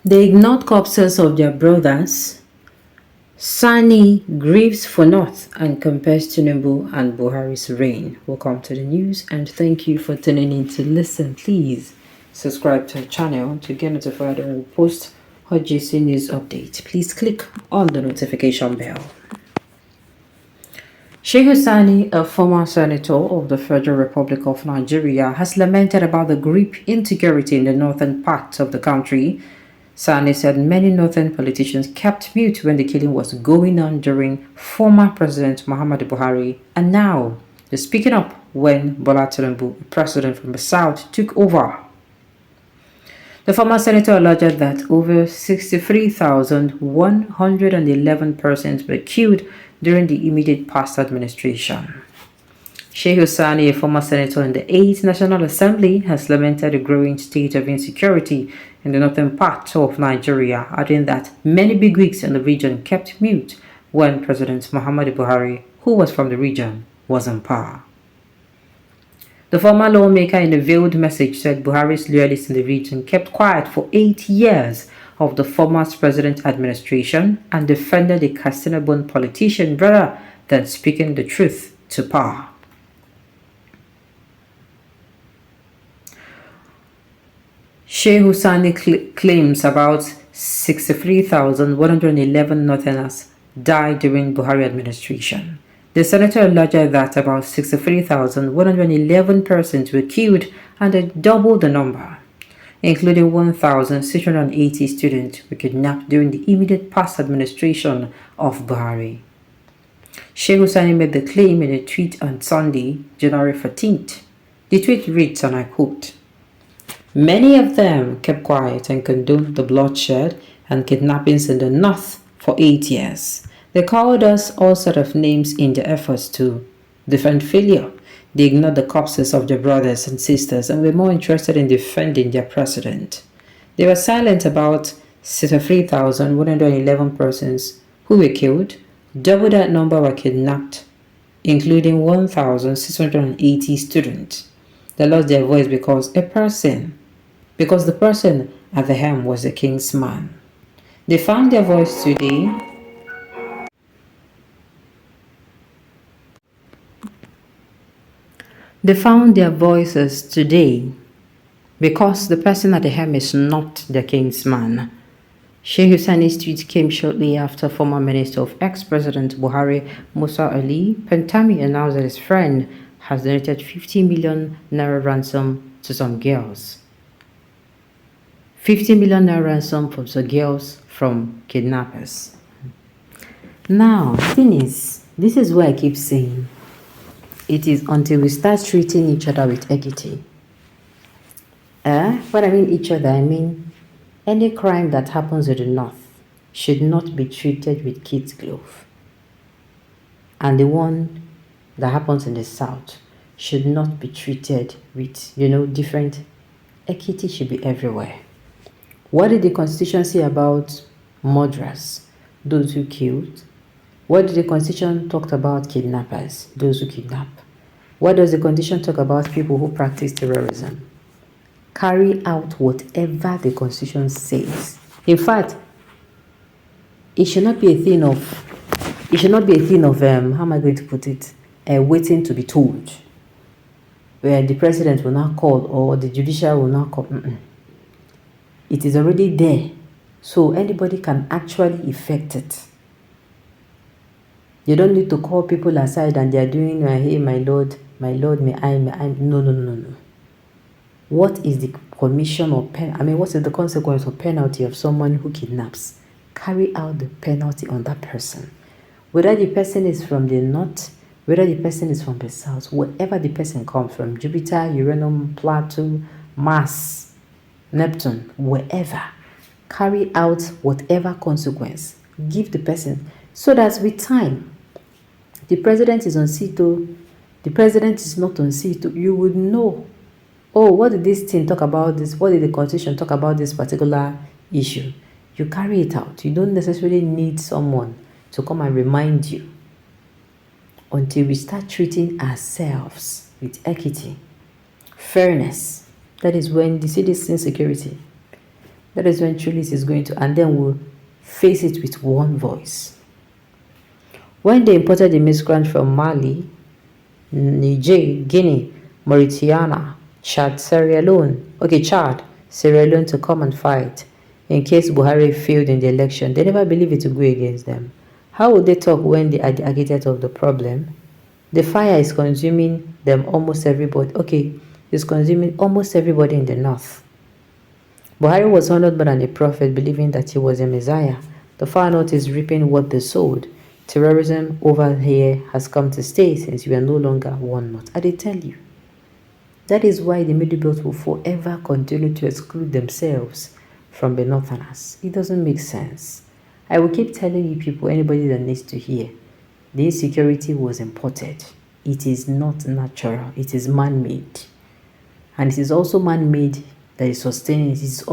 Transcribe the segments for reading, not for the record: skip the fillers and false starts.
They ignored corpses of their brothers. Sani grieves for North and compares Tinubu and Buhari's reign. Welcome to the news and thank you for tuning in to listen. Please subscribe to our channel to get notified when we post hot juicy news update. Please click on the notification bell. Shehu Sani, a former senator of the Federal Republic of Nigeria, has lamented about the grip insecurity in the northern part of the country. Sani said many northern politicians kept mute when the killing was going on during former President Muhammadu Buhari, and now they're speaking up when Bola Tinubu, president from the south, took over. The former senator alleged that over 63,111 persons were killed during the immediate past administration. Shehu Sani, a former senator in the 8th National Assembly, has lamented the growing state of insecurity in the northern part of Nigeria, adding that many bigwigs in the region kept mute when President Muhammadu Buhari, who was from the region, was in power. The former lawmaker in a veiled message said Buhari's loyalists in the region kept quiet for 8 years of the former president's administration and defended a Katsina-born politician rather than speaking the truth to power. Shehu Sani claims about 63,111 Northerners died during Buhari administration. The senator alleged that about 63,111 persons were killed and they doubled the number, including 1,680 students were kidnapped during the immediate past administration of Buhari. Shehu Sani made the claim in a tweet on Sunday, January 14th. The tweet reads, and I quote, "Many of them kept quiet and condoned the bloodshed and kidnappings in the north for 8 years. They called us all sorts of names in their efforts to defend failure. They ignored the corpses of their brothers and sisters and were more interested in defending their president. They were silent about 63,111 persons who were killed. Double that number were kidnapped, including 1,680 students. They lost their voice because the person at the helm was the king's man. They found their voice today. They found their voices today because the person at the helm is not the king's man." Shehu Sani's tweet came shortly after former Minister of ex-President Buhari, Musa Ali Pantami, announced that his friend has donated 50 million naira ransom to some girls. 50 million naira ransom for some girls from kidnappers. Now, the thing is, this is what I keep saying. It is until we start treating each other with equity. When I mean each other, I mean any crime that happens in the north should not be treated with kid's glove. And the one that happens in the south should not be treated with, different. Equity should be everywhere. What did the Constitution say about murderers, those who killed? What did the Constitution talk about kidnappers, those who kidnap? What does the Constitution talk about people who practice terrorism? Carry out whatever the Constitution says. In fact, it should not be a thing of, how am I going to put it, waiting to be told, where the president will not call or the judiciary will not call. It is already there, so anybody can actually effect it. You don't need to call people aside and they are doing, hey, my lord, may I. No. What is the commission or what is the consequence or penalty of someone who kidnaps? Carry out the penalty on that person. Whether the person is from the north, whether the person is from the south, wherever the person comes from, Jupiter, Uranus, Plato, Mars, Neptune, wherever, carry out whatever consequence. Give the person, so that with time, the president is on seat, the president is not on seat, you would know, what did this thing talk about this? What did the Constitution talk about this particular issue? You carry it out. You don't necessarily need someone to come and remind you until we start treating ourselves with equity, fairness. That is when you see this insecurity. That is when Chulis is going to, and then we'll face it with one voice. When they imported the miscreant from Mali, Niger, Guinea, Mauritania, Chad, Sierra Leone to come and fight in case Buhari failed in the election, they never believed it to go against them. How would they talk when they are the architect of the problem? The fire is consuming them almost everybody. Okay, it's consuming almost everybody in the north. Buhari was honored more than a prophet, believing that he was a messiah. The far north is reaping what they sowed. Terrorism over here has come to stay since we are no longer one north. I did tell you. That is why the Middle Belt will forever continue to exclude themselves from the Northerners. It doesn't make sense. I will keep telling you people, anybody that needs to hear, the insecurity was imported. It is not natural. It is man-made. And it is also man-made that is sustaining. It is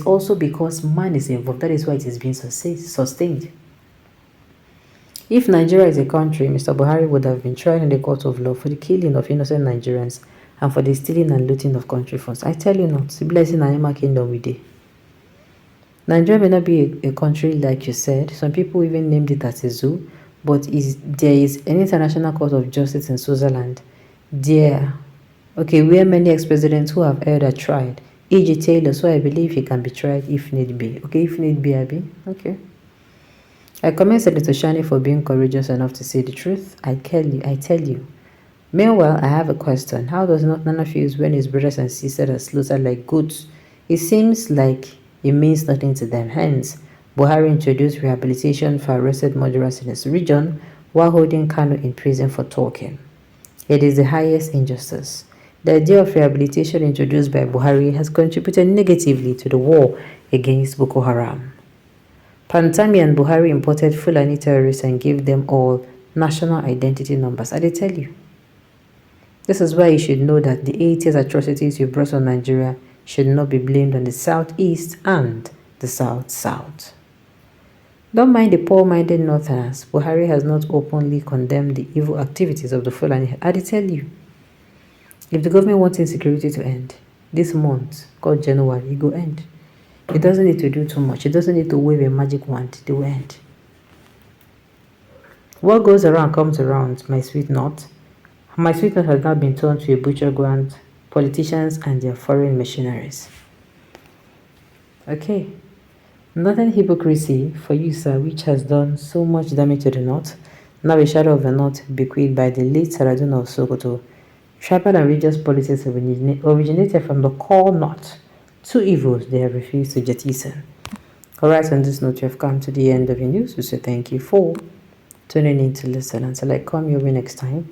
also because man is involved. That is why it is being sustained. If Nigeria is a country, Mr. Buhari would have been tried in the court of law for the killing of innocent Nigerians and for the stealing and looting of country funds. I tell you not, the blessing Anima Kingdom we did. Nigeria may not be a country like you said. Some people even named it as a zoo, but there is an international court of justice in Switzerland. Where many ex-presidents who have erred are tried. E.G. Taylor, so I believe he can be tried if need be. Okay, if need be, okay. I commend Senator Shani for being courageous enough to say the truth. I tell you. Meanwhile, I have a question. How does Nana feel when his brothers and sisters are slaughtered like goats? It seems like it means nothing to them. Hence, Buhari introduced rehabilitation for arrested murderers in his region while holding Kanu in prison for talking. It is the highest injustice. The idea of rehabilitation introduced by Buhari has contributed negatively to the war against Boko Haram. Pantami and Buhari imported Fulani terrorists and gave them all national identity numbers. I tell you. This is why you should know that the 80s atrocities you brought on Nigeria should not be blamed on the Southeast and the South. Don't mind the poor-minded Northerners. Buhari has not openly condemned the evil activities of the Fulani. I tell you. If the government wants insecurity to end, this month, called January, it will end. It doesn't need to do too much. It doesn't need to wave a magic wand. It will end. What goes around comes around, my sweet nut. My sweet nut has now been turned to a butcher ground, politicians and their foreign machineries. Okay. Northern hypocrisy for you, sir, which has done so much damage to the north. Now a shadow of the north bequeathed by the late Saraduna of Sokoto. Tribal and religious politics originated from the core north. Two evils they have refused to jettison. Alright, on this note, you have come to the end of the news. We say thank you for tuning in to listen. Until I come your way next time,